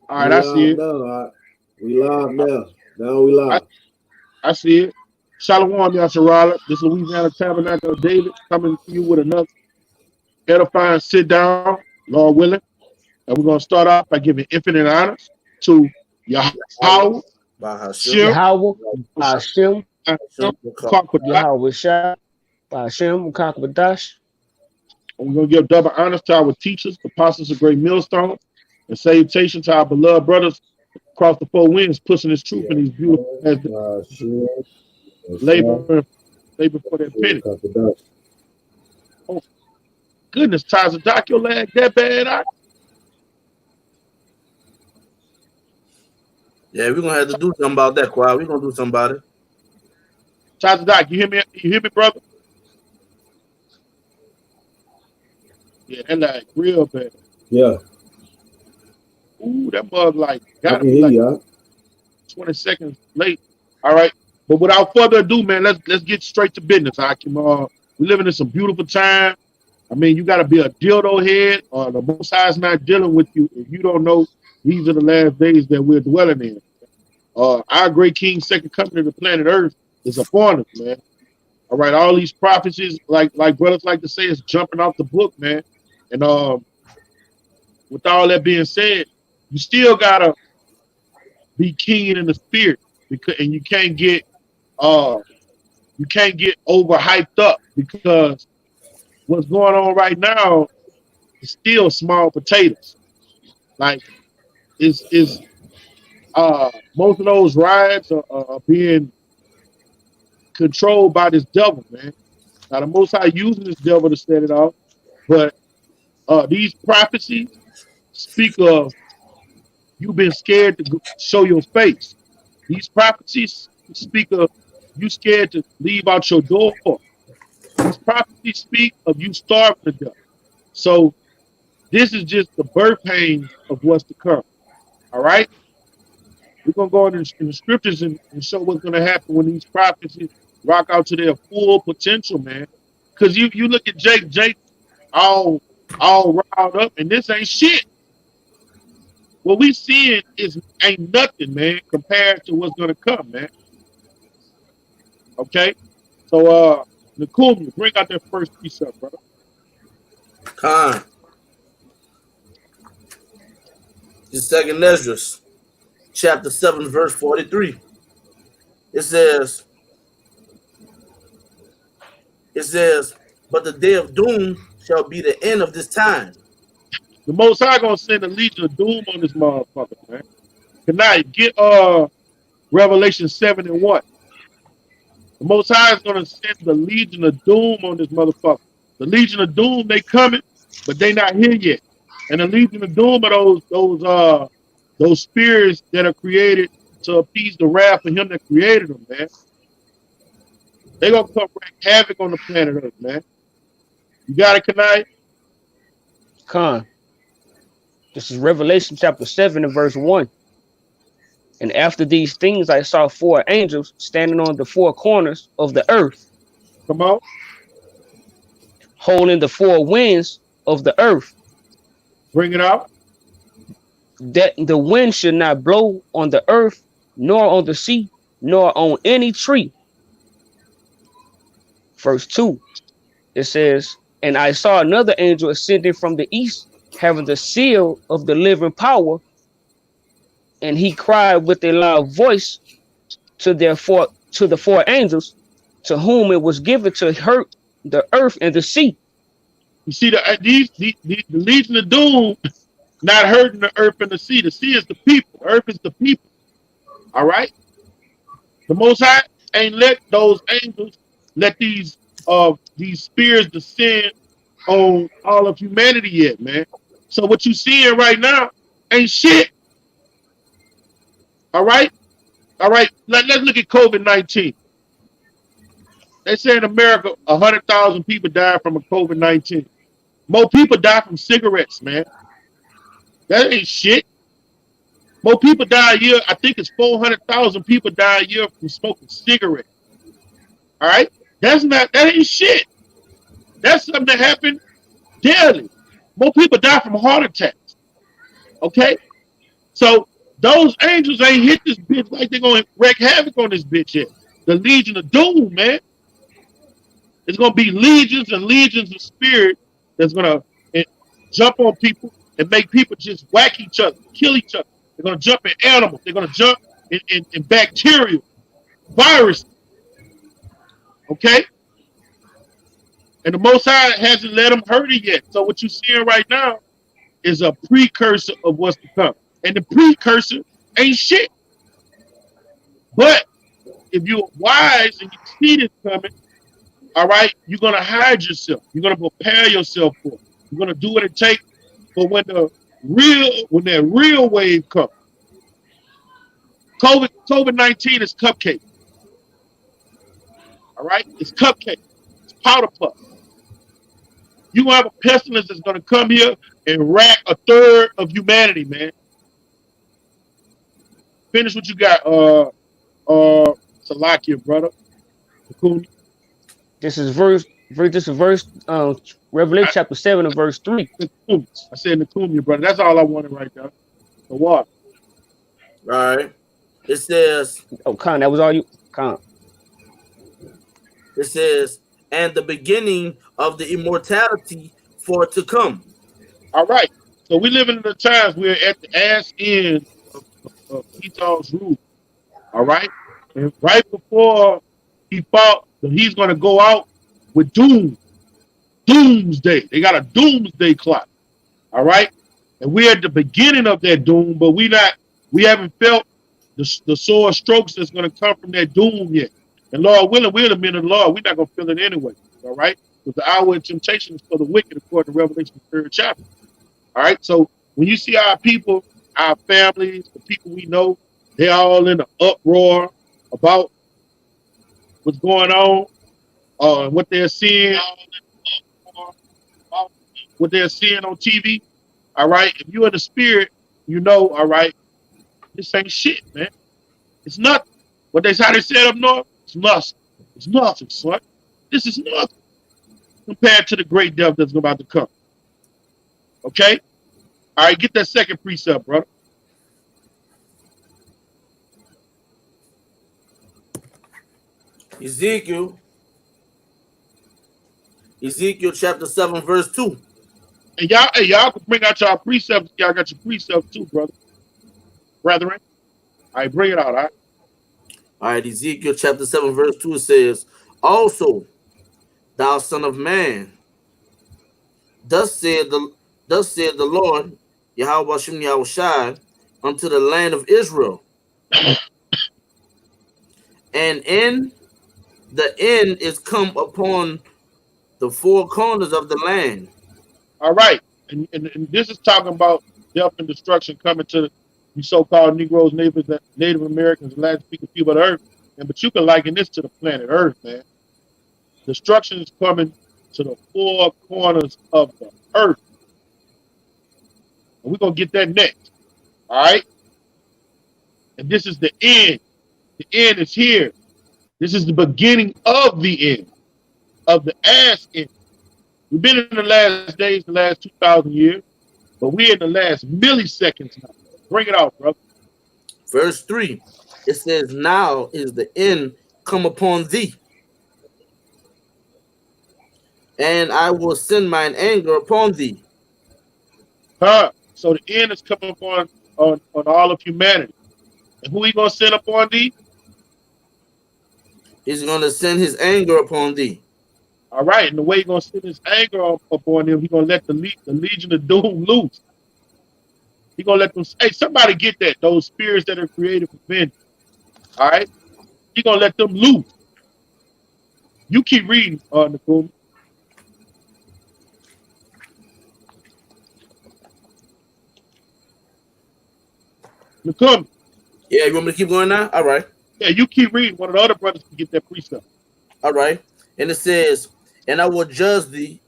All right, We I see live it. now. All right. We live I, now. Now we I, live. I see it. Shalom, Yasharala. This Louisiana Tabernacle of David coming to you with another edifying sit down, Lord willing. And we're going to start off by giving infinite honors to Yahweh, Yahweh, Shem, Bahashim, Yahweh, Shah, Hashem, Bahashim, Mukab. Kwakwadat. Yahweh Shah, Hashem, Kakabadash. And we're going to give double honors to our teachers, apostles of great millstone, and salutation to our beloved brothers across the four winds, pushing this truth in these beautiful as they Bahashim, Bahashim, labor, labor for their penny. Mukab. Oh, goodness, Tazadak, your leg that bad? Yeah, we're gonna have to do something about that, Quad. We're gonna do something about it. Tazadak, you hear me? You hear me, brother? Yeah, that like real bad. Yeah, Ooh, that mug like I gotta can be hear like you. 20 seconds late. All right. But without further ado, man, let's get straight to business. Hakim. We living in some beautiful time. I mean, you gotta be a dildo head or the most high is not dealing with you if you don't know these are the last days that we're dwelling in. Our great king's second coming to the planet Earth is upon us, man. All right, all these prophecies, like brothers like to say, is jumping off the book, man. And with all that being said, you still gotta be keen in the spirit because and uh you can't get overhyped up because what's going on right now is still small potatoes. Like is most of those riots are being controlled by this devil, man. Now the most high using this devil to set it off, but these prophecies speak of you've been scared to show your face. These prophecies speak of you scared to leave out your door. These prophecies speak of you starving to death. So this is just the birth pains of what's to come. All right, we're gonna go in the scriptures and show what's gonna happen when these prophecies rock out to their full potential, man. Because you look at Jake all all riled up, and this ain't shit. What we seeing is ain't nothing, man, compared to what's gonna come, man. Okay, so Nakumi, bring out that first precept, brother. Khan, the second Esdras, chapter 7, verse 43. It says, it says, but the day of doom shall be the end of this time. The Most High gonna send a legion of doom on this motherfucker, man. Tonight, get Revelation 7:1. The Most High is gonna send the legion of doom on this motherfucker. The legion of doom, they coming, but they not here yet. And the legion of doom are those spirits that are created to appease the wrath of him that created them, man. They gonna come wreak havoc on the planet Earth, man. You got it, Kanai? Khan. This is Revelation chapter 7 and verse 1. And after these things, I saw four angels standing on the four corners of the earth, Come on. holding the four winds of the earth, Bring it out. that the wind should not blow on the earth, nor on the sea, nor on any tree. Verse 2, it says, and I saw another angel ascending from the east, having the seal of the living power, and he cried with a loud voice to the four angels, to whom it was given to hurt the earth and the sea. You see the Legion of Doom not hurting the earth and the sea. The sea is the people. The earth is the people. All right. The Most High ain't let those angels let these spears descend on all of humanity yet, man. So what you seeing right now ain't shit. All right. All right. Let's look at COVID-19. They say in America 100,000 people died from a COVID-19. More people die from cigarettes, man. That ain't shit. More people die a year. I think it's 400,000 people die a year from smoking cigarettes. All right, that ain't shit. That's something that happened daily. More people die from heart attacks. Okay, So those angels ain't hit this bitch like they're gonna wreak havoc on this bitch yet. The Legion of Doom, man. It's gonna be legions and legions of spirit that's gonna jump on people and make people just whack each other, kill each other. They're gonna jump in animals. They're gonna jump in bacteria, viruses. Okay, and the Most High hasn't let them hurt it yet. So what you're seeing right now is a precursor of what's to come, and the precursor ain't shit. But if you're wise and you see this coming, all right, you're gonna hide yourself. You're gonna prepare yourself for it. You're gonna do what it takes for when that real wave comes. COVID-19 is cupcake. All right, it's cupcake. It's powder puff. You gonna have a pestilence that's gonna come here and rack a third of humanity, man. Finish what you got, Salakia, brother. Cool. This is Revelation chapter 7 and verse 3. I said Nakumia, brother. That's all I wanted right there. The water. All right. It says. Oh, Khan, that was all you. Khan. It says, and the beginning of the immortality for to come. All right. So we live in the times we're at the ass end of Esau's rule. All right. And right before he fought, he's going to go out with doomsday. They got a doomsday clock. All right. And we're at the beginning of that doom, but we haven't felt the sore strokes that's going to come from that doom yet. And Lord willing, we're the men of the Lord. We're not going to feel it anyway. All right. Because the hour of temptation is for the wicked, according to Revelation 3rd chapter. All right. So when you see our people, our families, the people we know, they're all in an uproar about what's going on, what they're seeing, what they're seeing on TV. All right. If you're in the spirit, you know, all right, this ain't shit, man. It's nothing. How they said up north? It's nothing. It's nothing, son. This is nothing compared to the great death that's about to come. Okay? All right, get that second precept, brother. Ezekiel chapter 7, verse 2. And y'all can bring out y'all precepts. Y'all got your precepts too, brother. Brethren. All right, bring it out, all right? All right, Ezekiel chapter 7, verse 2, it says, also, thou son of man, thus said the Lord, Yahweh Hashem Yahushai, unto the land of Israel. And in the end is come upon the four corners of the land. All right. And this is talking about death and destruction coming to you so-called Negroes, Native Americans, and Latin-speaking people of the earth. But you can liken this to the planet Earth, man. Destruction is coming to the four corners of the earth. And we're going to get that next. All right? And this is the end. The end is here. This is the beginning of the end. Of the ass end. We've been in the last days, the last 2,000 years. But we're in the last milliseconds now. Bring it out, brother. Verse 3. It says, now is the end come upon thee. And I will send mine anger upon thee. So the end is coming upon on all of humanity. And who he gonna send upon thee? He's gonna send his anger upon thee. All right, and the way he's gonna send his anger upon him, he's gonna let the Legion of Doom loose. He's gonna let them. Hey, somebody get that. Those spirits that are created for vengeance. All right, he's gonna let them loose. You keep reading, Nicole. Nicole. Yeah, you want me to keep going now? All right. Yeah, you keep reading. One of the other brothers can get that precept. All right. And it says, and I will judge thee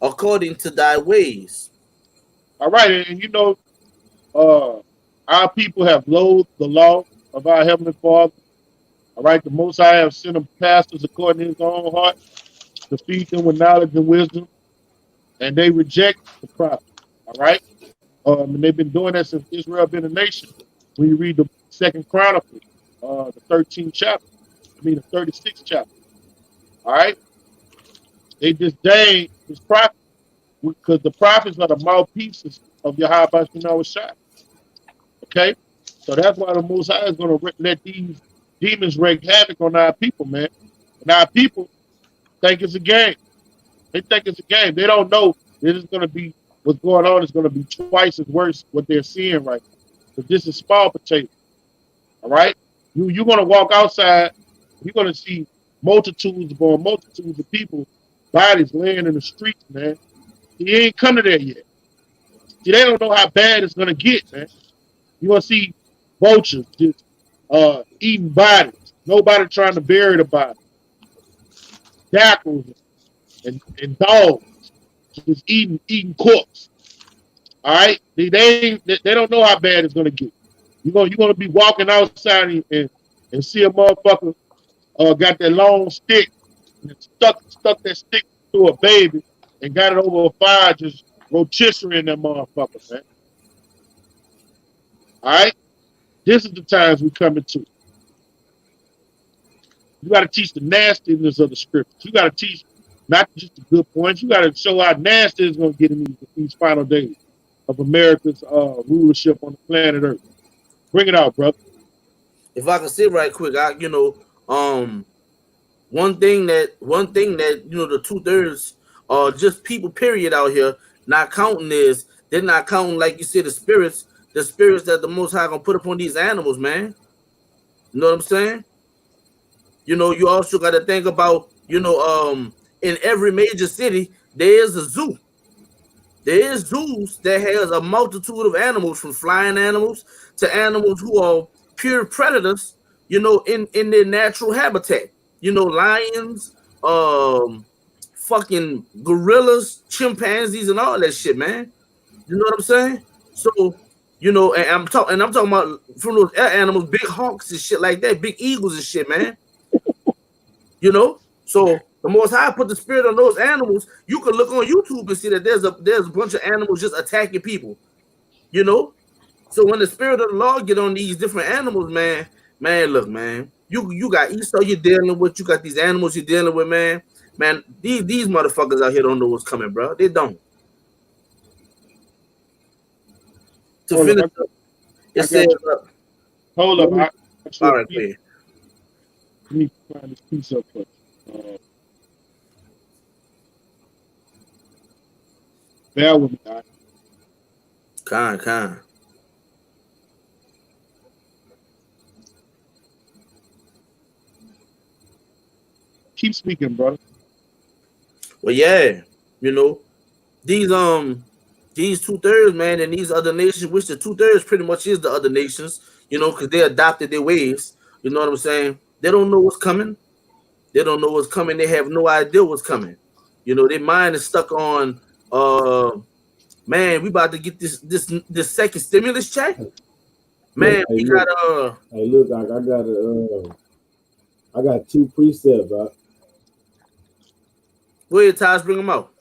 according to thy ways. All right, and you know, our people have loathed the law of our Heavenly Father. All right, the Most High have sent them pastors according to his own heart to feed them with knowledge and wisdom, and they reject the prophet. All right, And they've been doing that since Israel been a nation. When you read the Second Chronicles, the 13th chapter, the 36th chapter. All right, they disdain his prophet because the prophets are the mouthpieces of Yahweh Shai. Okay, so that's why the Most High is going to let these demons wreak havoc on our people, man. And our people think it's a game. They think it's a game. They don't know that it's going to be what's going on is going to be twice as worse what they're seeing right now. But this is small potato. All right, you're going to walk outside. You're going to see multitudes of people, bodies laying in the streets, man. He ain't come to there yet. See, they don't know how bad it's going to get, man. You're going to see vultures just eating bodies. Nobody trying to bury the body. Jackals and dogs just eating corpse. All right, they don't know how bad it's gonna get. You're gonna be walking outside and see a motherfucker got that long stick and stuck that stick to a baby and got it over a fire, just rotisserie in that motherfucker, man. All right, this is the times we come into. You got to teach the nastiness of the scriptures. You got to teach not just the good points. You got to show how nasty it's going to get in these final days of America's rulership on the planet Earth. Bring it out, brother. If I can say right quick, one thing that the 2/3 just people period out here not counting is they're not counting, like you said, the spirits that the Most High gonna put upon these animals, man. You know what I'm saying? You also got to think about, in every major city, there is a zoo. There is zoos that has a multitude of animals, from flying animals to animals who are pure predators, in their natural habitat. Lions, fucking gorillas, chimpanzees, and all that shit, man. You know what I'm saying? So, and I'm talking about from those air animals, big hawks and shit like that, big eagles and shit, man. So the Most High put the spirit on those animals. You can look on YouTube and see that there's a bunch of animals just attacking people. So when the spirit of the Lord get on these different animals, man, look, man, you got Esau you're dealing with, you got these animals you're dealing with, man. These motherfuckers out here don't know what's coming, bro. They don't. To finish up, it says, hold up. All right, please. Let me find this piece up first. Bear with me, guys. Con. Keep speaking, brother. Well, yeah, these 2/3, man, and these other nations, which the 2/3 pretty much is the other nations, because they adopted their ways. You know what I'm saying? They don't know what's coming. They don't know what's coming. They have no idea what's coming. Their mind is stuck on, man, we about to get this second stimulus check. Man, hey, look, I got 2 precepts, right? Go ahead, Taj, bring them out.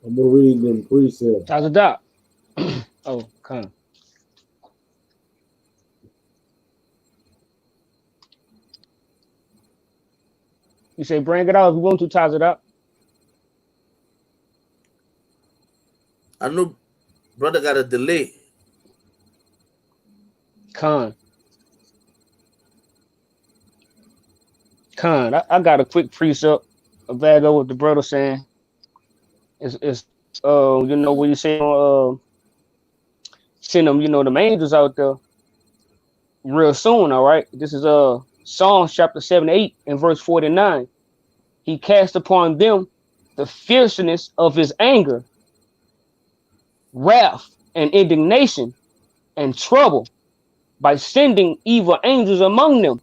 I'm gonna read them precepts. How's it up? Oh, come. You say bring it out if you want to, ties it up. I know brother got a delay. Con, I got a quick precept of that what the brother saying. It's when you say send them, them angels out there real soon, all right? This is Psalms chapter 78 and verse 49. He cast upon them the fierceness of his anger, wrath and indignation and trouble by sending evil angels among them.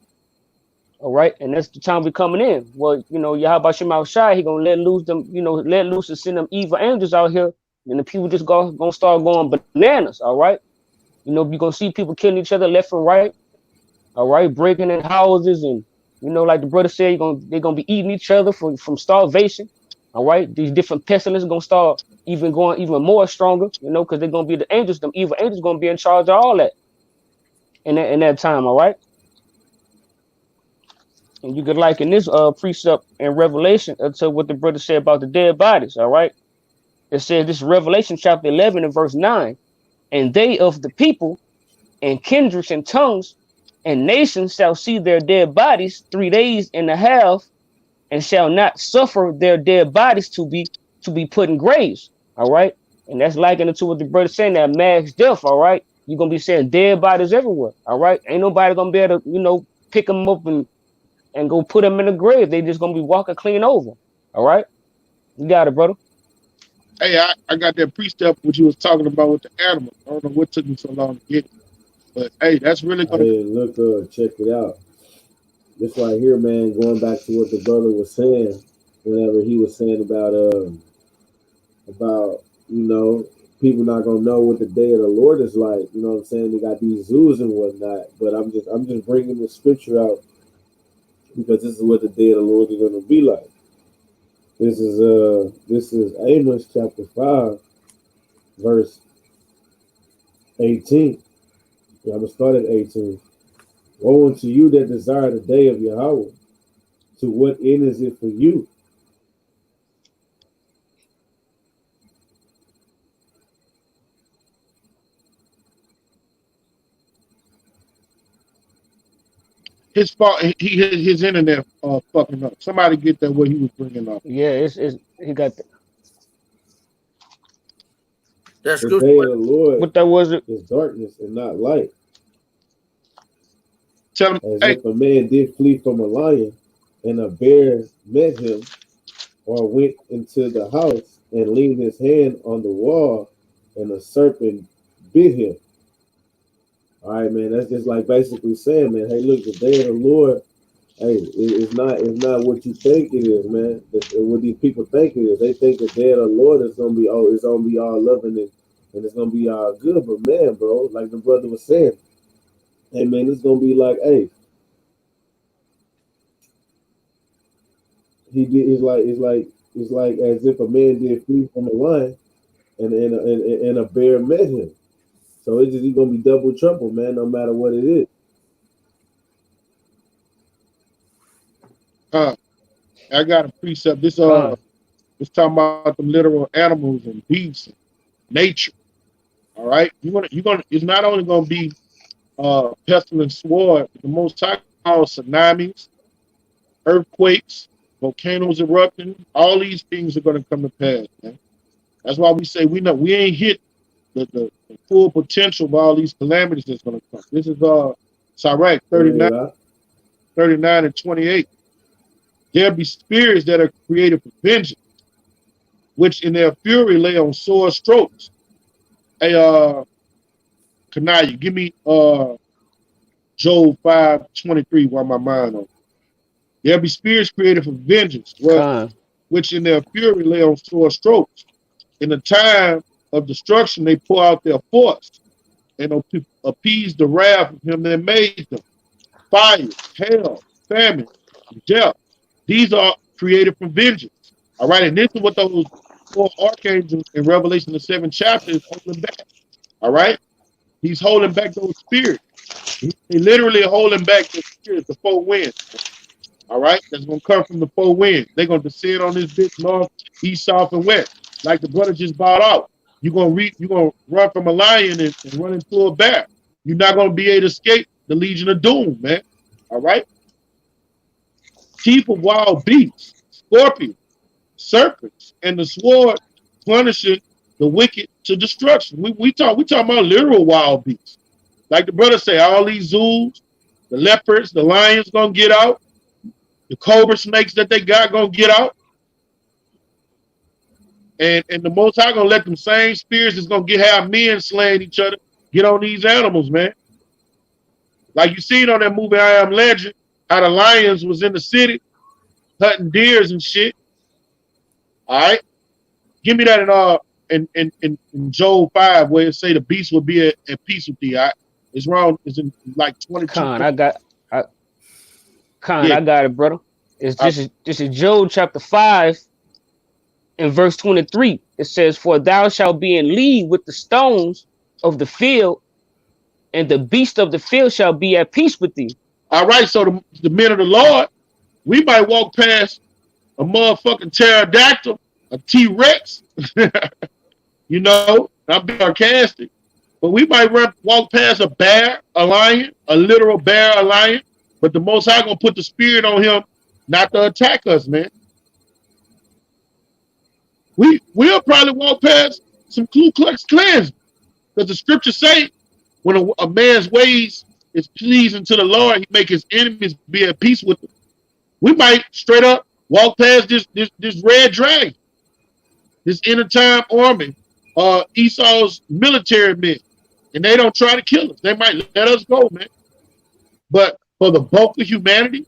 All right, and that's the time we're coming in. Well, Yahweh Shema Shai, he gonna let loose them, let loose and send them evil angels out here, and the people just gonna start going bananas. All right, you're gonna see people killing each other left and right, all right, breaking in houses, and like the brother said, they're gonna be eating each other from starvation. All right, these different pestilences gonna start going even more stronger, because they're gonna be the angels, them evil angels gonna be in charge of all that in that time, all right. And you could liken this precept in Revelation to what the brother said about the dead bodies, all right. It says this Revelation chapter 11 and verse 9, and they of the people and kindreds and tongues and nations shall see their dead bodies 3 days and a half, and shall not suffer their dead bodies to be put in graves. All right. And that's likened to what the brother saying, that mass death. All right. You're gonna be seeing dead bodies everywhere. All right. Ain't nobody gonna be able to, pick them up and go put them in the grave. They just gonna be walking clean over. All right. You got it, brother. Hey, I got that precept which you was talking about with the animals. I don't know what took me so long to get it. But hey, that's really gonna Hey, look, check it out. This right here, man, going back to what the brother was saying, whenever he was saying about people not gonna know what the day of the Lord is like. You know what I'm saying? They got these zoos and whatnot. But I'm just bringing the scripture out because this is what the day of the Lord is gonna be like. This is Amos chapter 5, verse 18. Yeah, I'm gonna start at 18. Woe unto you that desire the day of Yahweh. To what end is it for you? his fault. His internet fucking up. Somebody get that what he was bringing up. Yeah, it's he got That The scripture. day of the Lord what that was it. is darkness and not light. Tell him, As hey, if a man did flee from a lion, and a bear met him, or went into the house and leaned his hand on the wall, and a serpent bit him. All right, man. That's just like basically saying, man, hey, look, the day of the Lord, hey, it's not what you think it is, man. What these people think it is. They think the day of the Lord is gonna be all loving and it's gonna be all good. But man, bro, like the brother was saying, hey man, it's gonna be like, hey, he did. It's like as if a man did flee from a lion, and a bear met him. So he's gonna be double trouble, man. No matter what it is. uh, I got a precept. This Con, it's talking about the literal animals and beasts and nature. All right, you're gonna. It's not only gonna be pestilence, sword. The Most High called tsunamis, earthquakes, volcanoes erupting. All these things are gonna come to pass, man. That's why we say we know we ain't hit the full potential of all these calamities that's gonna come. This is Sirach Go 39, ahead, I. 39 and 28. There be spirits that are created for vengeance, which in their fury lay on sore strokes. Hey, Kanaya, give me Job 5:23 while my mind on. There be spirits created for vengeance, con, which in their fury lay on sore strokes. In the time of destruction, they pour out their force and appease the wrath of him that made them. Fire, hail, famine, death. These are created for vengeance. All right, and this is what those four archangels in Revelation the seventh chapter is holding back. All right, he's holding back those spirits. He literally holding back the spirits, the four winds. All right, that's gonna come from the four winds. They're gonna descend on this bitch north, east, south, and west. Like the brother just bought out. You're gonna run from a lion and run into a bear. You're not gonna be able to escape the Legion of Doom, man. All right, teeth of wild beasts, scorpions, serpents, and the sword punishing the wicked to destruction. We talking about literal wild beasts. Like the brother say, all these zoos, the leopards, the lions gonna get out, the cobra snakes that they got gonna get out, and the Most High gonna let them same spirits that's gonna have men slaying each other get on these animals, man. Like you seen on that movie I Am Legend, how the lions was in the city hunting deers and shit. All right, give me that in Job 5 where it say the beast will be at peace with thee. All right? It's wrong. It's in like 22. con. I got Con, Yeah. I got it, brother. It's Uh, this is Job chapter 5 and verse 23. It says, "For thou shalt be in league with the stones of the field, and the beast of the field shall be at peace with thee." all right. So the men of the Lord, we might walk past a motherfucking pterodactyl, a T-Rex, you know, I'm being sarcastic, but we might walk past a bear, a lion, a literal bear, a lion, but the Most High gonna put the spirit on him not to attack us, man. We'll probably walk past some Ku Klux Klans because the scriptures say when a man's ways is pleasing to the Lord, he make his enemies be at peace with him. We might straight up walk past this red dragon, this end time army, Esau's military men, and they don't try to kill us. They might let us go, man. But for the bulk of humanity,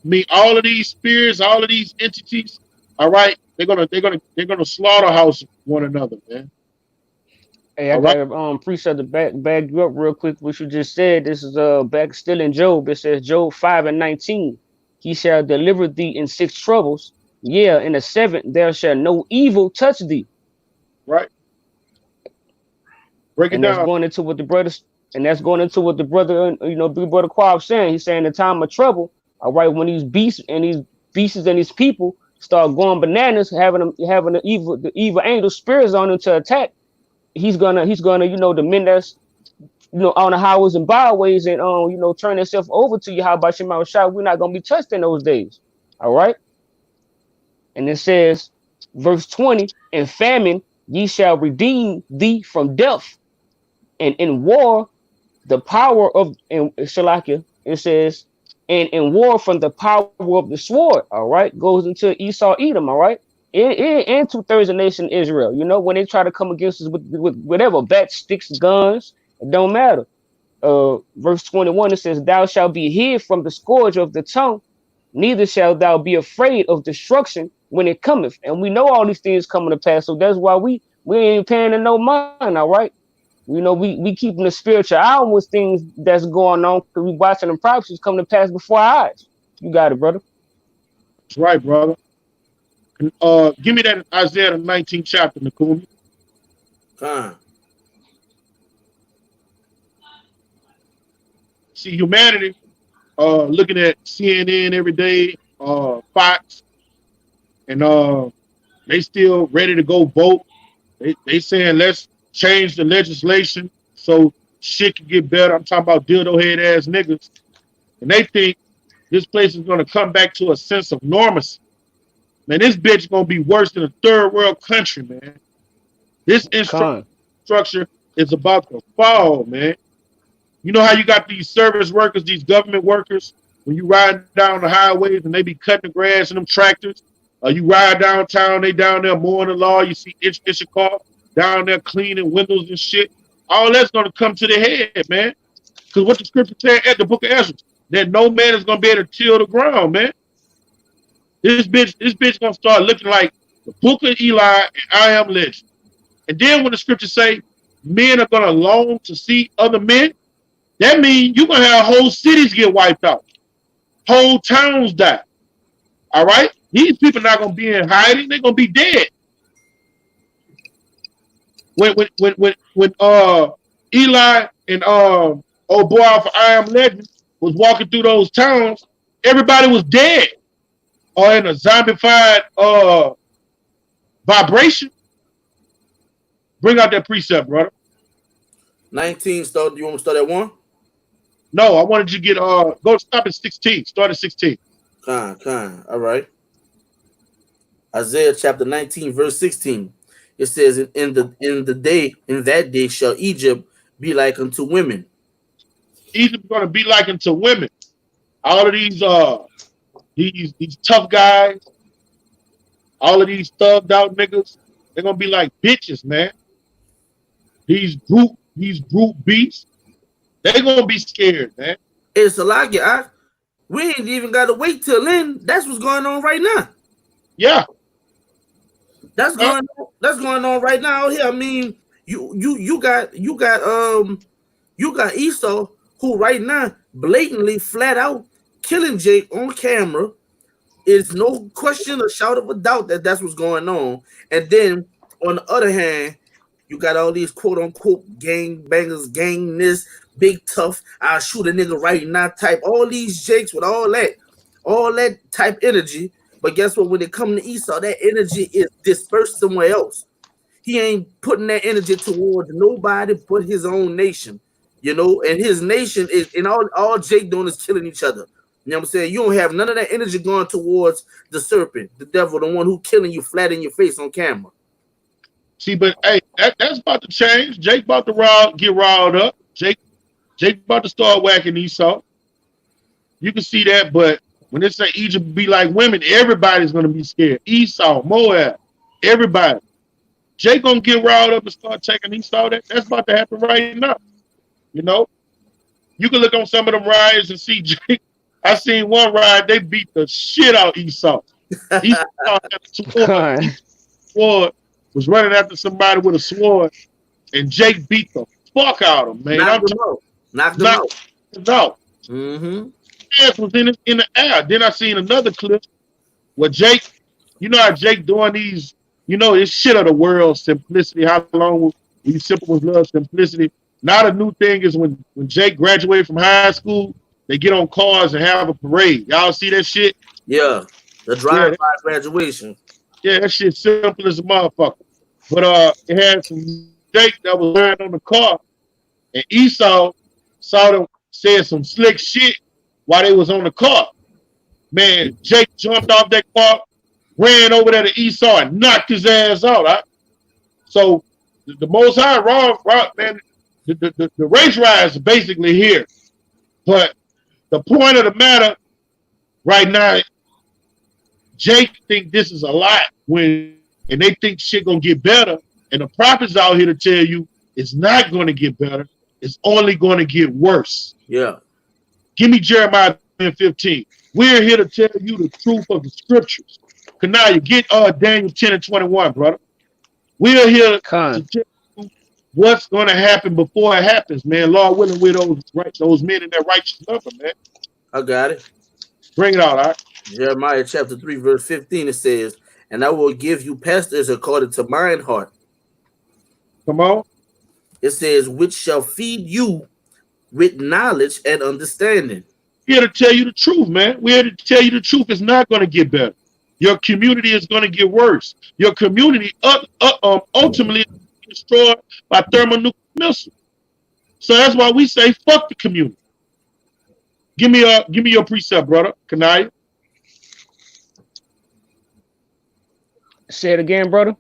I mean, all of these spirits, all of these entities, all right, they're gonna slaughterhouse one another, man. Hey, I All right, got a precept to back you up real quick. What you just said. This is back still in Job. It says Job 5 and 19. He shall deliver thee in 6 troubles. Yeah, in the 7th there shall no evil touch thee. right. Break it And that's down. going into what the brothers and that's going into what the brother big brother Quab saying. He's saying the time of trouble. All right, when these beasts and these people start going bananas, having the evil angel spirits on them to attack. He's gonna the men that's on the highways and byways and turn themselves over to you. How about your mouth shot? We're not gonna be touched in those days. All right. And it says, verse 20, in famine ye shall redeem thee from death, and in war the power of in Shalakia, it says, and in war from the power of the sword. All right, goes into Esau Edom. All right, and 2/3 of nation Israel. When they try to come against us with whatever bats, sticks, guns, it don't matter. Verse 21, it says, "Thou shalt be hid from the scourge of the tongue, neither shalt thou be afraid of destruction when it cometh." And we know all these things coming to pass, so that's why we ain't paying no mind. All right. We keeping the spiritual eye on with things that's going on because we watching them prophecies come to pass before our eyes. You got it, brother. That's right, brother. Give me that Isaiah the 19th chapter, Nakumi. Con. See humanity, looking at CNN every day, Fox, and they still ready to go vote. They saying let's change the legislation so shit can get better. I'm talking about dildo head ass niggas, and they think this place is gonna come back to a sense of normalcy. Man, this bitch gonna be worse than a third world country, man. This Con. infrastructure is about to fall, man. You know how you got these service workers, these government workers, when you ride down the highways and they be cutting the grass in them tractors. You ride downtown, they down there mowing the law. You see Ishikar down there cleaning windows and shit. All that's gonna come to the head, man. Because what the scripture said at the book of Ezra, that no man is gonna be able to till the ground, man. This bitch gonna start looking like the book of Eli and I am legend. And then when the scriptures say men are gonna long to see other men, that means you're gonna have whole cities get wiped out, whole towns die. All right, these people not gonna be in hiding; they're gonna be dead. When Eli and old boy off of I Am Legend was walking through those towns, everybody was dead or in a zombified vibration. Bring out that precept, brother. 19 start. You want to start at 1? No, I wanted you to get go stop at 16. Start at 16. Con. All right. Isaiah chapter 19, verse 16. It says, in that day shall Egypt be like unto women. Egypt's gonna be like unto women. All of these tough guys, all of these thugged out niggas, they're gonna be like bitches, man. These group beasts, they're gonna be scared, man. It's a lot, yeah. We ain't even got to wait till then. That's what's going on right now. Yeah. That's going on right now here. I mean, you got Esau who right now blatantly flat out killing Jake on camera. Is no question or shout of a doubt that that's what's going on. And then on the other hand, you got all these quote unquote gang bangers, gang this, big tough, I'll shoot a nigga right now type. All these Jakes with all that type energy. But guess what? When it come to Esau, that energy is dispersed somewhere else. He ain't putting that energy towards nobody but his own nation, you know. And his nation is, and all Jake doing is killing each other. You know what I'm saying? You don't have none of that energy going towards the serpent, the devil, the one who killing you flat in your face on camera. See, but hey, that's about to change. Jake about to get riled up. Jake about to start whacking Esau. You can see that, but when they say Egypt be like women, everybody's gonna be scared. Esau, Moab, everybody. Jake gonna get riled up and start taking Esau. That's about to happen right now. You know, you can look on some of them riots and see Jake. I seen one riot, they beat the shit out Esau. Esau had a sword, was running after somebody with a sword, and Jake beat the fuck out of him, man. Knocked him out. Mm-hmm. Ass was in the air. Then I seen another clip where Jake, you know how Jake doing these, you know, this shit of the world, simplicity. How long will you simple was love, simplicity? Now the new thing is when Jake graduated from high school, they get on cars and have a parade. Y'all see that shit? Yeah, the drive-by graduation. Yeah, that shit simple as a motherfucker. But it had some Jake that was lying on the car, and Esau saw them, said some slick shit while they was on the car. Man, Jake jumped off that car, ran over there to Esau and knocked his ass out. Right? So the Most High, man, the race riots are basically here. But the point of the matter right now, Jake think this is a lot and they think shit gonna get better. And the prophets out here to tell you it's not gonna get better. It's only gonna get worse. Yeah. Give me Jeremiah 10:15. We're here to tell you the truth of the scriptures. Kanaya, get Daniel 10 and 21, brother. We're here to tell you what's going to happen before it happens, man. Lord willing, we're those men in that righteous number, man. I got it. Bring it out, all right? Jeremiah chapter 3, verse 15, it says, and I will give you pastors according to mine heart. Come on. It says, which shall feed you with knowledge and understanding. We're here to tell you the truth, man. We're here to tell you the truth. It's not going to get better. Your community is going to get worse. Your community ultimately destroyed by thermonuclear missiles. So that's why we say fuck the community. Give me your precept, brother. Kanaya. Say it again, brother.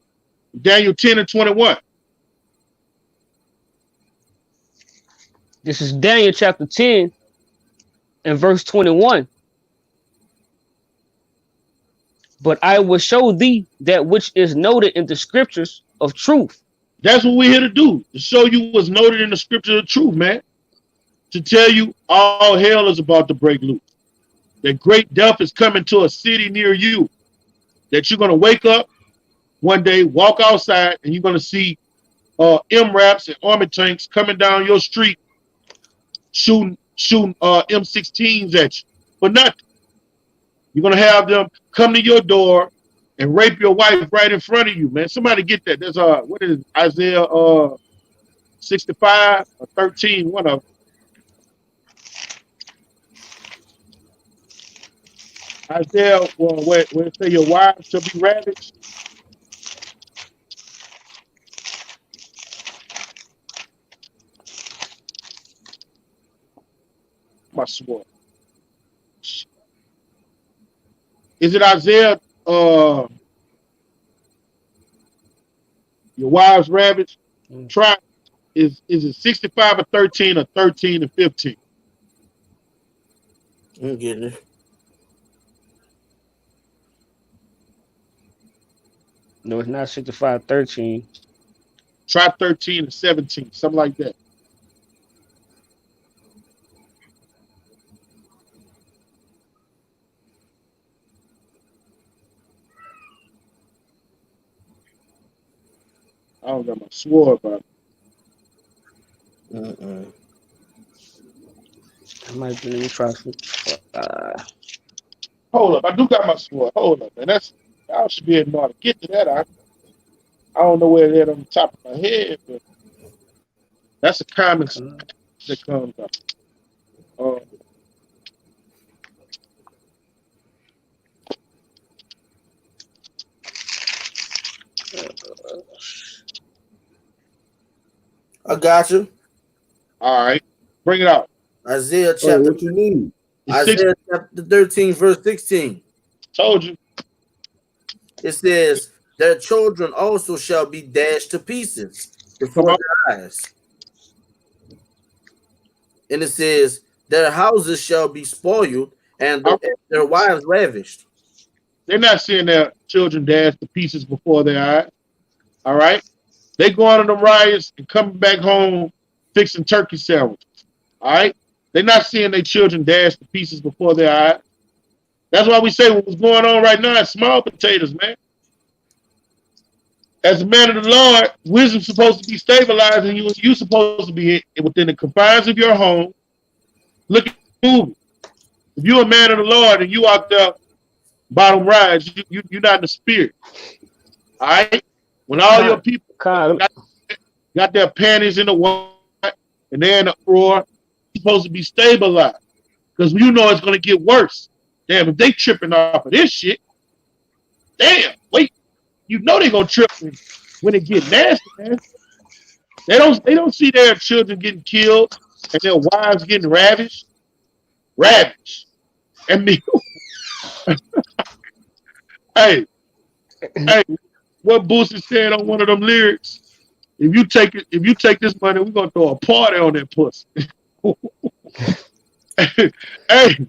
Daniel 10 and 21. This is Daniel chapter 10 and verse 21. But I will show thee that which is noted in the scriptures of truth. That's what we're here to do. To show you what's noted in the scriptures of truth, man. To tell you all hell is about to break loose. That great death is coming to a city near you. That you're going to wake up one day, walk outside, and you're going to see MRAPs and army tanks coming down your street shooting M16s at you for nothing. You're going to have them come to your door and rape your wife right in front of you, man. Somebody get that. There's what is it? Isaiah 65 or 13, one of them. Isaiah, where it say your wives shall be ravaged. My sword. Is it Isaiah? Your wives ravaged. Try. Is it 65 or 13 or 13 and 15? I'm getting it. No, it's not 65, 13. Try 13 and 17, something like that. I don't got my sword, but Might let me try some. Hold up, I do got my sword. Hold up, man. I should be able to get to that. I don't know where it is on the top of my head, but that's a common sense that comes up. Um, I got you. all right, bring it out. Isaiah Oh, chapter what you need? It's six. Isaiah chapter 13, verse 16. Told you. It says, their children also shall be dashed to pieces Come before on. their eyes. And it says, their houses shall be spoiled and All their right. wives ravished. They're not seeing their children dashed to pieces before their eyes. All right. They go out on the riots and coming back home fixing turkey sandwiches. All right. They're not seeing their children dashed to pieces before their eyes. That's why we say what's going on right now is small potatoes, man. As a man of the Lord, wisdom's supposed to be stabilized, and you're supposed to be within the confines of your home. Look at the movie. If you're a man of the Lord and you out there bottom rise, you're not in the spirit. All right? When all your people Con, got their panties in the water and they're in the roar, you're supposed to be stabilized. Because you know it's going to get worse. Damn, if they tripping off of this shit, damn, wait, you know they're going to trip when it get nasty, man. They don't see their children getting killed and their wives getting ravished. Ravished. And me, hey, hey, what Boosie said on one of them lyrics, if you take this money, we're gonna throw a party on that pussy. Hey,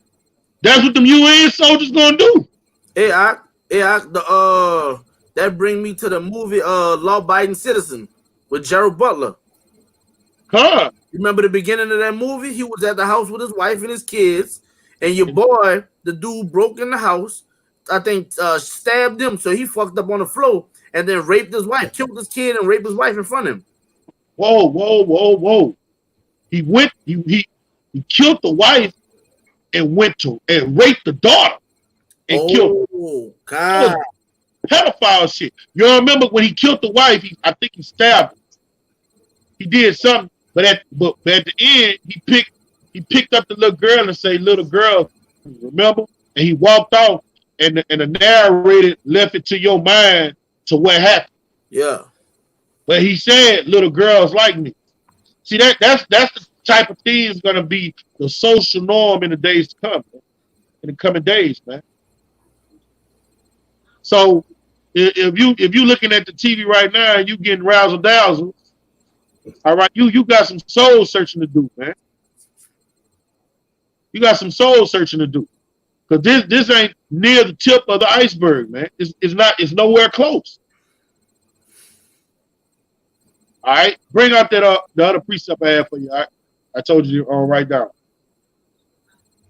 that's what them UN soldiers gonna do. That bring me to the movie Law Abiding Citizen with Gerald Butler. Huh? Remember the beginning of that movie? He was at the house with his wife and his kids, and your boy, the dude, broke in the house. I think stabbed him, so he fucked up on the floor, and then raped his wife, killed his kid, and raped his wife in front of him. Whoa, whoa, whoa, whoa. He killed the wife and went to and raped the daughter and killed her. Oh That God! was pedophile shit. You remember when he killed the wife? I think he stabbed her. He did something, but at the end, he picked up the little girl and say, "Little girl, remember?" And he walked off, and the narrator left it to your mind to what happened. Yeah. But he said, "Little girls like me." See that's the type of thing is gonna be the social norm in the days to come, man. In the coming days, man. So if you looking at the TV right now and you getting razzle dazzle, all right, you got some soul searching to do, man. You got some soul searching to do. Because this ain't near the tip of the iceberg, man. It's nowhere close. All right. Bring out that the other precept I have for you. All right? I told you on write down.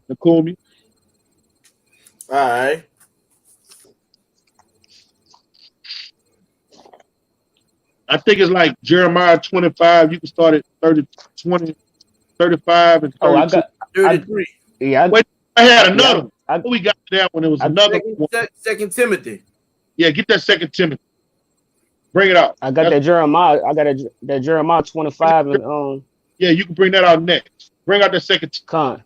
Nakumi. All right. I think it's like Jeremiah 25. You can start at 30, 20, 35, and oh, 32. 33. Wait, I had another one. I, We got to that one. It was another one. Second Timothy. Yeah, get that second Timothy. Bring it out. I got that Jeremiah. I got that Jeremiah 25 and Yeah, you can bring that out next. Bring out that second. Con.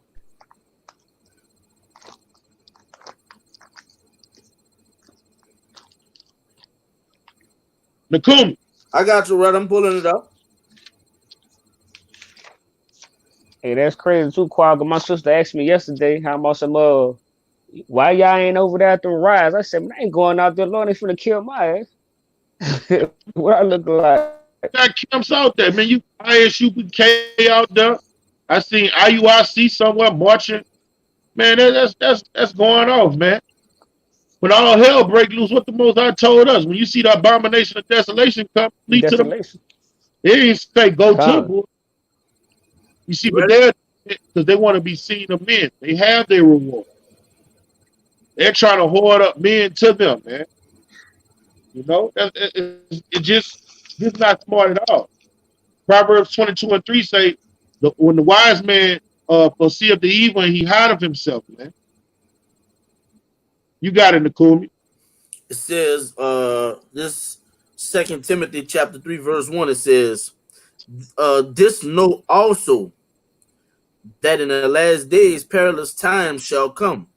Nakumi. I got you right. I'm pulling it up. Hey, that's crazy too, Quagga. My sister asked me yesterday how much why y'all ain't over there at the rise? I said, man, I ain't going out there, Lord, they finna kill my ass. What I look like? Got camps out there, man. You ISUPK out there. I seen IUIC somewhere marching. Man, that's going off, man. When all hell break loose, what the Most High told us? When you see the abomination of desolation come, lead to the. Desolation. It didn't say go to the Con. bull. You see, but Right. they're because they want to be seen of men. They have their reward. They're trying to hoard up men to them, man. You know, it just not smart at all. Proverbs 22 and 3 say, when the wise man foreseeth the evil and he hideth himself, man. You got it, Nakumi. It says, this Second Timothy chapter 3, verse 1, it says, this note also that in the last days perilous times shall come.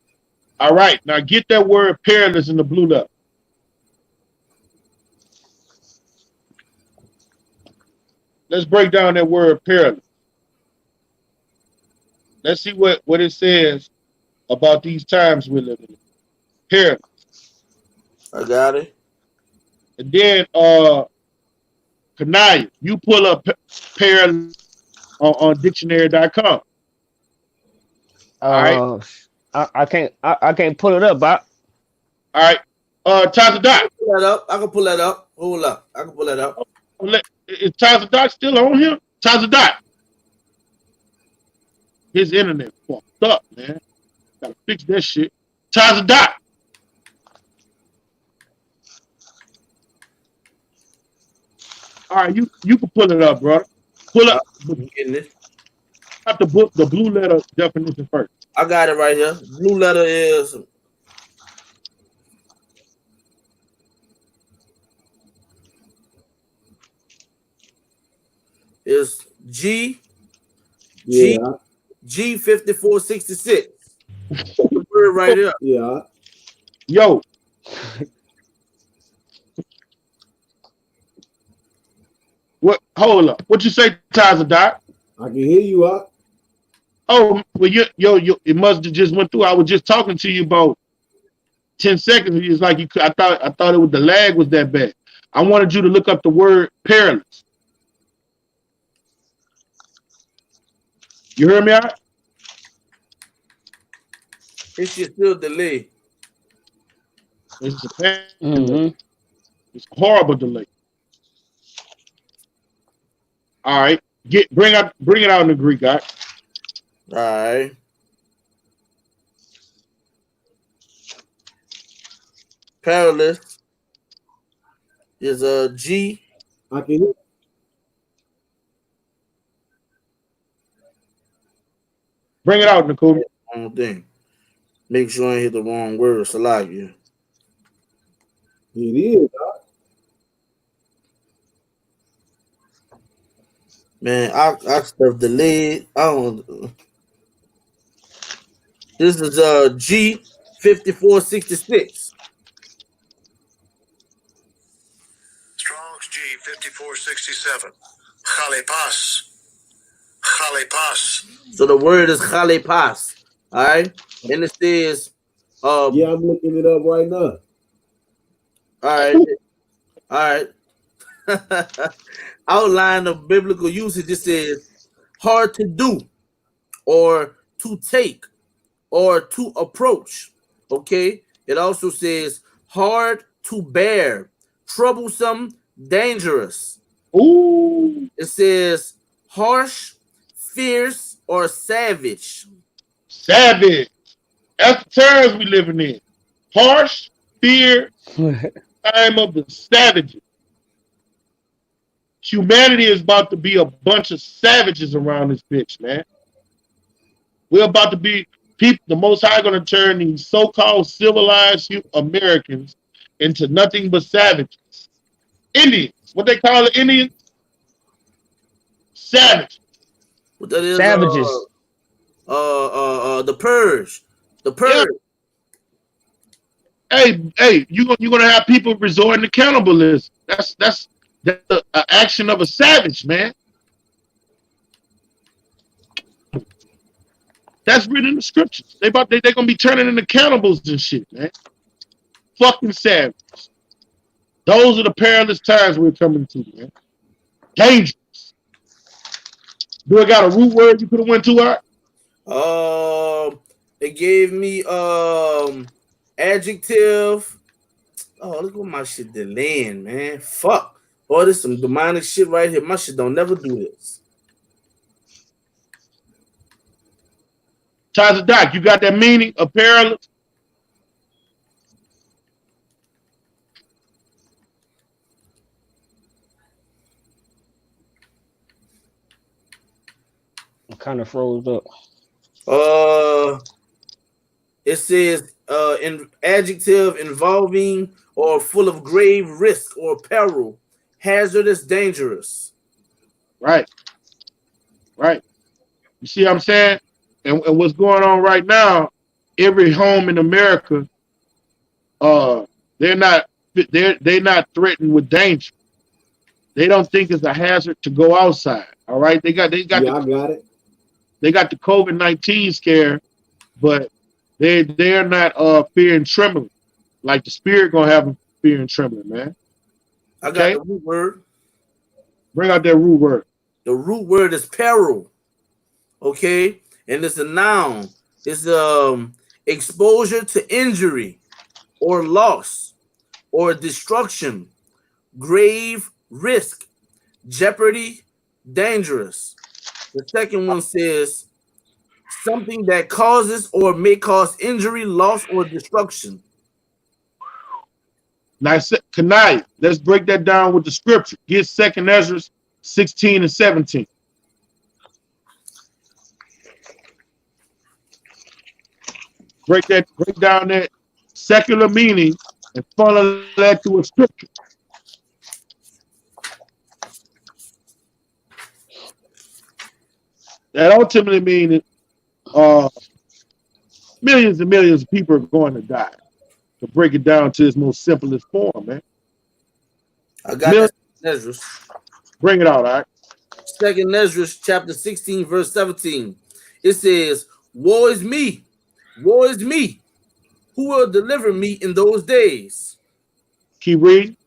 All right, now get that word perilous in the blue letter. Let's break down that word perilous. Let's see what it says about these times we're living in. Perilous. I got it. And then Kanaya, you pull up perilous on dictionary.com. All right. I can't pull it up, but All right. Tazadak. Pull that up. I can pull that up. Hold up. I can pull that up. Is Tazadak still on here? Tazadak. His internet fucked up, man. Gotta fix that shit. Tazadak. All right, you can pull it up, brother. Pull up I'm getting it. the book, the blue letter definition first. I got it right here. Blue letter is G Yeah, G 5466. Word right here. yeah. Yo. What? Hold up. What you say, Tazadak? I can hear you out. Oh, well, it must have just went through. I was just talking to you about 10 seconds. It's like you could. I thought it was the lag was that bad. I wanted you to look up the word perilous. You heard me out? This shit still delay. It's a bad mm-hmm. It's a horrible delay. All right, bring it out in the Greek, guy. All right. Perilous is a G. I can hear. Bring it out, Nicole. Wrong thing. Make sure I ain't hit the wrong word. Salakia. It is. Man, I stuff delayed. I don't. This is G 5466. Strong's G 5467. Chalepas. Chalepas. So the word is chalepas. All right, and it says, Yeah, I'm looking it up right now. all right. Outline of biblical usage. It says hard to do, or to take, or to approach. Okay. It also says hard to bear, troublesome, dangerous. Ooh. It says harsh, fierce, or savage. Savage. That's the terms we living in. Harsh, fear, time of the savages. Humanity is about to be a bunch of savages around this bitch, man. We're about to be people. The Most High going to turn these so-called civilized Americans into nothing but savages. Indians. What they call the Indians? Savage. What that is? Savages. The purge. The purge. Yeah. Hey, you're gonna have people resorting to cannibalism. That's an action of a savage, man. That's written in the scriptures. They're gonna be turning into cannibals and shit, man. Fucking savages. Those are the perilous times we're coming to, man. Dangerous. Do I got a root word you could have went to, Art? It gave me adjective. Oh, look what my shit delaying, man. Fuck. Oh, there's some demonic shit right here. My shit don't never do this. Taza Doc, you got that meaning of perilous? Kind of froze up. It says in adjective involving or full of grave risk or peril, hazardous, dangerous. Right. Right. You see what I'm saying? And what's going on right now, every home in America, uh, they're not they're not threatened with danger. They don't think it's a hazard to go outside. All right. Yeah, I got it. They got the COVID-19 scare, but they're not fear and trembling. Like the spirit gonna have them fear and trembling, man. I got Okay? the root word. Bring out that root word. The root word is peril. Okay, and it's a noun. It's exposure to injury or loss or destruction, grave risk, jeopardy, dangerous. The second one says something that causes or may cause injury, loss, or destruction. Now, Kanai, let's break that down with the scripture. Get 2nd Ezra 16 and 17. Break down that secular meaning and funnel that to a scripture. That ultimately means millions and millions of people are going to die. To break it down to its most simplest form, man. I got that Ezra. Bring it out, all right? 2nd Ezra chapter 16, verse 17. It says, woe is me, woe is me. Who will deliver me in those days? Keep reading.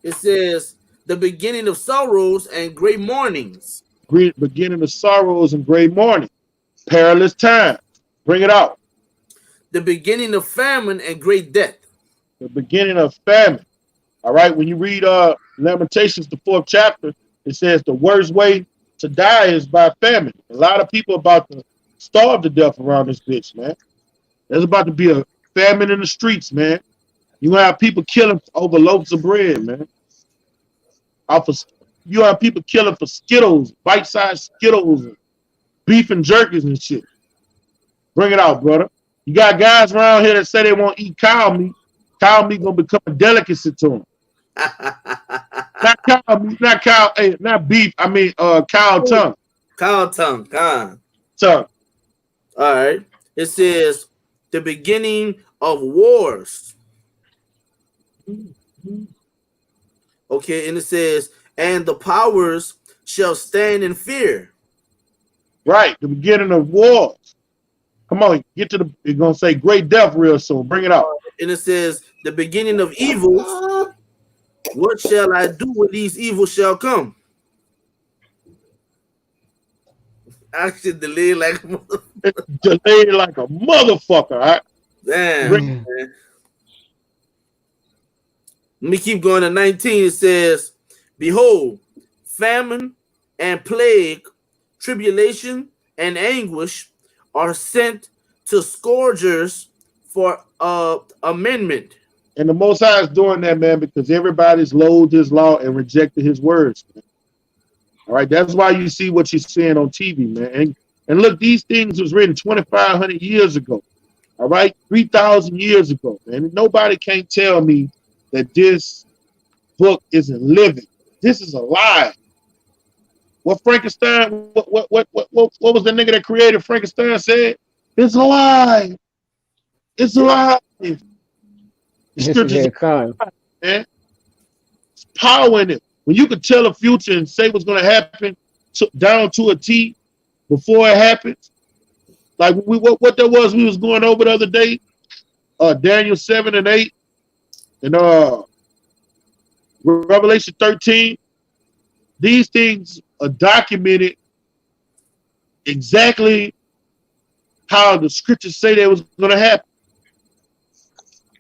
It says, the beginning of sorrows and great mournings. Beginning of sorrows and great mourning. Perilous time. Bring it out. The beginning of famine and great death. The beginning of famine. All right. When you read Lamentations, the 4th chapter, it says the worst way to die is by famine. A lot of people about to starve to death around this bitch, man. There's about to be a famine in the streets, man. You have people killing over loaves of bread, man. You have people killing for Skittles, bite-sized Skittles, and beef and jerkies and shit. Bring it out, brother. You got guys around here that say they won't eat cow meat. Cow meat gonna become a delicacy to them. Not cow meat, not beef. I mean, cow tongue. Cow tongue. Tongue. All right. It says the beginning of wars. Okay, and it says, and the powers shall stand in fear. Right, the beginning of wars. Come on, get to it's gonna say great death real soon. Bring it out. And it says, the beginning of evils. What shall I do when these evils shall come? Action delayed like a motherfucker. Delayed like a motherfucker. All right? Damn. Man. Let me keep going to 19. It says, behold, famine and plague, tribulation and anguish are sent to scourgers for amendment. And the Most High is doing that, man, because everybody's loathed his law and rejected his words, man. All right, that's why you see what you're seeing on TV, man. And look, these things was written 2,500 years ago. All right, 3,000 years ago, man. Nobody can't tell me that this book isn't living. This is alive. What Frankenstein, what was the nigga that created Frankenstein said? It's alive. It's alive. Scriptures, man. It's power in it. When you could tell the future and say what's going to happen down to a T before it happens, like what that was we was going over the other day, Daniel 7 and 8, and Revelation 13. These things are documented exactly how the scriptures say they was going to happen.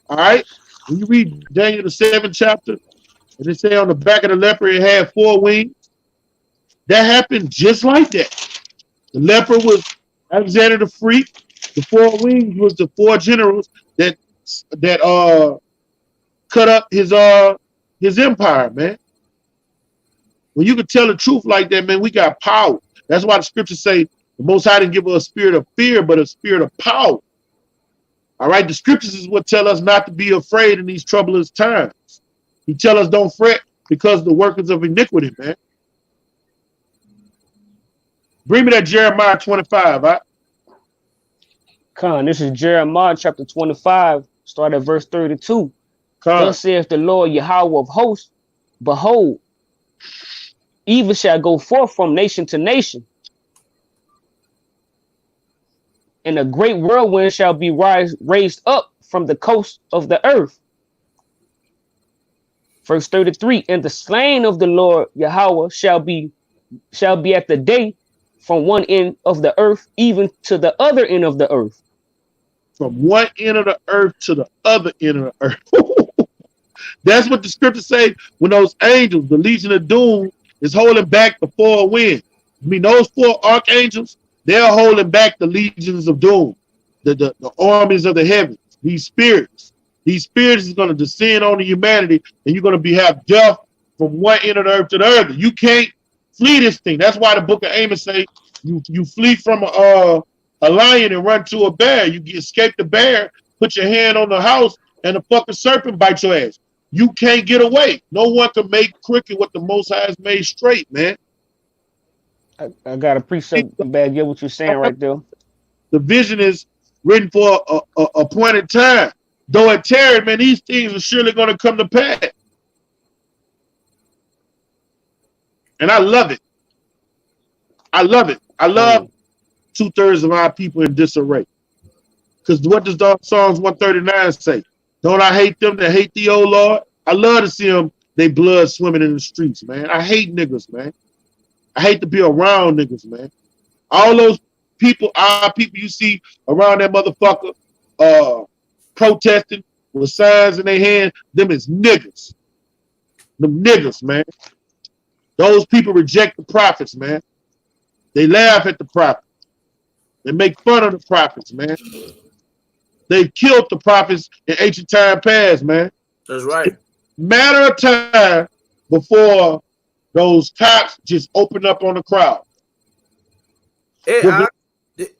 All right. When you read Daniel the 7th chapter, and they say on the back of the leper it had 4 wings, that happened just like that. The leper was Alexander the Freak. The 4 wings was the 4 generals that cut up his empire, man. When you can tell the truth like that, man, we got power. That's why the scriptures say The Most High didn't give us a spirit of fear, but a spirit of power. All right, the scriptures is what tell us not to be afraid in these troublous times. He tell us don't fret because of the workers of iniquity, man. Bring me that Jeremiah 25, right? Con, this is Jeremiah chapter 25, start at verse 32. Come. Thus saith the Lord Yahweh of hosts, behold, evil shall go forth from nation to nation, and a great whirlwind shall be raised up from the coast of the earth. Verse 33, and the slain of the Lord Yahweh shall be at the day from one end of the earth even to the other end of the earth. From one end of the earth to the other end of the earth. That's what the scriptures say when those angels, the Legion of Doom, is holding back the four winds. I mean, those four archangels, they're holding back the legions of doom, the armies of the heavens, these spirits. These spirits is going to descend on humanity, and you're going to have death from one end of the earth to the other. You can't flee this thing. That's why the book of Amos say you flee from a lion and run to a bear. You escape the bear, put your hand on the house, and the fucking serpent bites your ass. You can't get away. No one can make crooked what the Most High has made straight, man. I got a precept bad. Get what you're saying right there. The vision is written for a appointed time. Though it tarry, man, these things are surely going to come to pass. And I love it. I love it. I love 2/3 of our people in disarray. Because what does Psalms 139 say? Don't I hate them that hate thee, O Lord? I love to see them, they blood swimming in the streets, man. I hate niggas, man. I hate to be around niggas, man. All those people, our people you see around that motherfucker protesting with signs in their hand, them is niggas. Them niggas, man. Those people reject the prophets, man. They laugh at the prophets. They make fun of the prophets, man. They killed the prophets in ancient time past, man. That's right. Matter of time before those cops just open up on the crowd. Hey,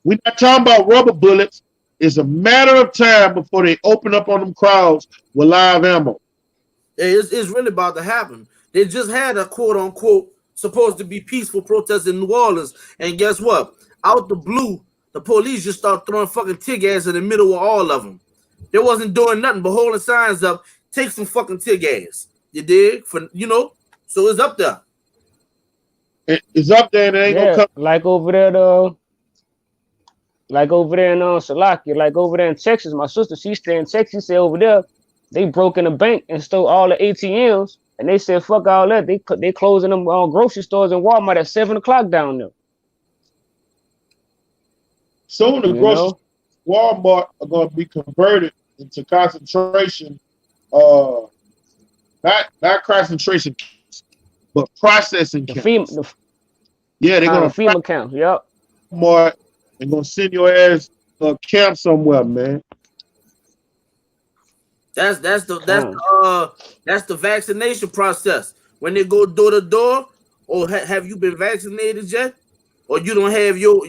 we're not talking about rubber bullets. It's a matter of time before they open up on them crowds with live ammo. It's really about to happen. They just had a quote-unquote supposed to be peaceful protest in New Orleans, and guess what? Out the blue, the police just start throwing fucking tear gas in the middle of all of them. They wasn't doing nothing but holding signs up, take some fucking tear gas. You dig? So it's up there. It's up there and it ain't gonna come. Like over there in Salakia, like over there in Texas. My sister, she stay in Texas. She said over there, they broke in a bank and stole all the ATMs, and they said fuck all that. They closing them grocery stores and Walmart at 7 o'clock down there. Soon the grocery Walmart are going to be converted into concentration, not concentration camps, but processing camps. They're going to FEMA camps. Yep. Walmart and going to send your ass to a camp somewhere, man. That's the vaccination process. When they go door to door, or have you been vaccinated yet? Or you don't have your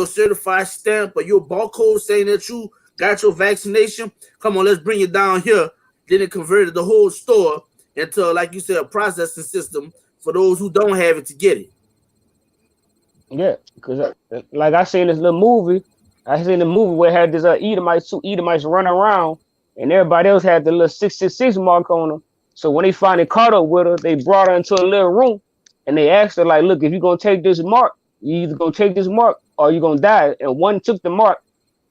certified stamp or your barcode saying that you got your vaccination? Come on, let's bring it down here. Then it converted the whole store into, like you said, a processing system for those who don't have it to get it. Yeah, because like I seen this little movie. I seen the movie where it had this two Edomites running around, and everybody else had the little 666 mark on them. So when they finally caught up with her, they brought her into a little room. And they asked her, like, look, if you're going to take this mark, you either going to take this mark or you're going to die. And one took the mark,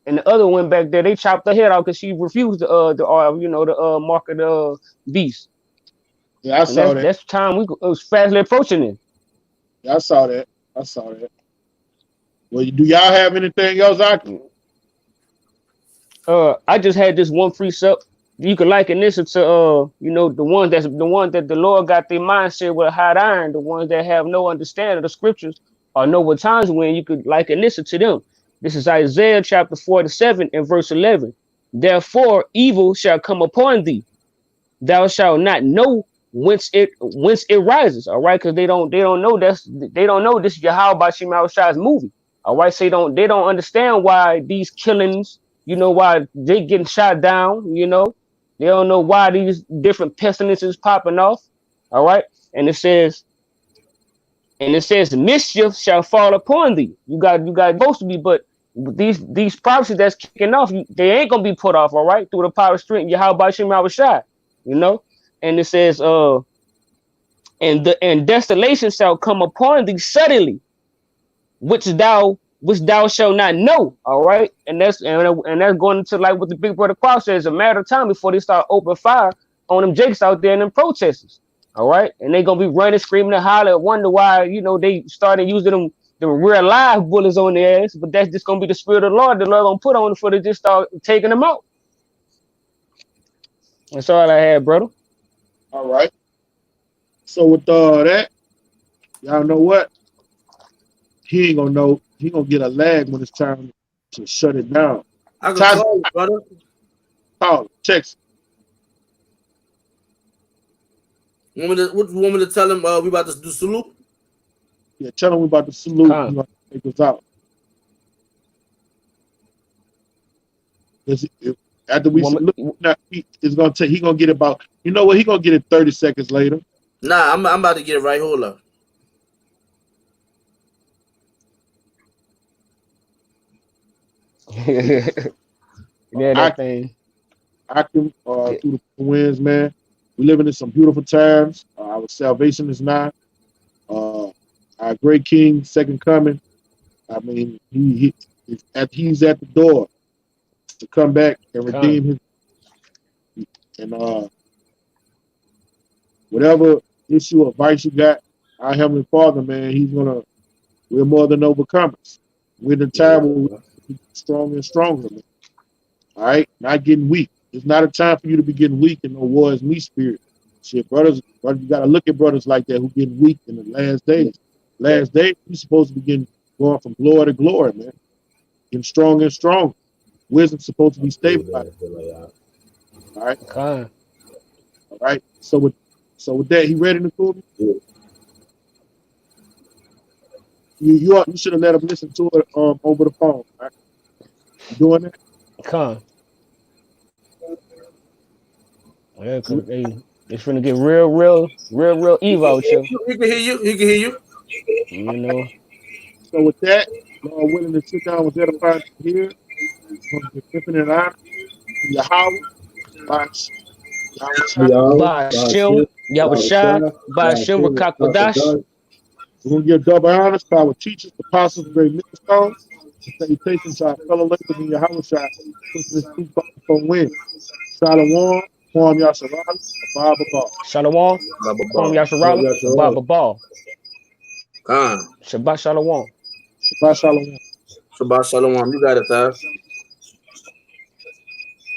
and the other went back there. They chopped her head off because she refused the mark of the beast. Yeah, I saw that. That's the time it was fastly approaching it. Yeah, I saw that. Well, do y'all have anything else I can? I just had this one precept. You could liken this to the one that the Lord got their mindset with a hot iron, the ones that have no understanding of the scriptures or know what times when. You could liken this to them. This is Isaiah chapter 47 and verse 11. Therefore evil shall come upon thee. Thou shalt not know whence it rises. All right, because they don't know this Yahweh Bashim Al-Shai's movie. All right, so they don't understand why these killings, why they getting shot down, they don't know why these different pestilences popping off. All right, and it says mischief shall fall upon thee. You got supposed to be, but these prophecies that's kicking off, they ain't gonna be put off. All right, through the power of strength, Yahweh Bashim Al-Shai, and it says and desolation shall come upon thee suddenly, which thou shalt not know. All right, and that's going into like what the big brother Cross says, a matter of time before they start open fire on them jakes out there and them protesters. All right, and they gonna be running, screaming, and hollering, wonder why they started using them real live bullets on their ass. But that's just gonna be the spirit of the Lord gonna put on before they just start taking them out. That's all I had, brother. All right. So with that, y'all know what? He ain't gonna know. He gonna get a lag when it's time to shut it down. I can call you, brother. Call, text. What you want me to tell him? We about to do salute. Yeah, tell him we about to salute. You know, take us out. After we salute, it's gonna take. He gonna get about. You know what? He gonna get it 30 seconds later. Nah, I'm about to get it right. Hold up. Yeah, that thing. I can through the winds, man. We living in some beautiful times. Our salvation is nigh. Our great King, second coming. I mean, he's at the door to come back and redeem his. And whatever issue or vice you got, our Heavenly Father, man, we're more than overcomers. We're in the time where we're stronger and stronger, man. All right, not getting weak. It's not a time for you to be getting weak in no war is me spirit. Shit, brothers, you gotta look at brothers like that who getting weak in the last days. Last days, we're supposed to be going from glory to glory, man. Getting stronger and stronger. Wisdom's supposed to be stabilized. All right. All right. So with that, he ready to cool? Yeah. You should have let him listen to it over the phone, right? You doing that? Yeah, cause it's gonna get real evil out here. He can hear you. You know. So with that, Lord willing to sit down with edifying here. From the infinite honor, Yahweh, Ba'ashem, Yahushua, Ba'ashem, Rakakwadash. We're going to give double honors to our teachers, the apostles, and great millstones. Salutations to our fellow laborers in Yahweh Shai, pushing this two from win. Shalom, Kwam Yasharali, Abba Ball. Shalom, Kwam Yasharali, Abba Ball. Shabbat Shalom. Shabbat Shalom. Shabbat Shalom. You got it, Taz.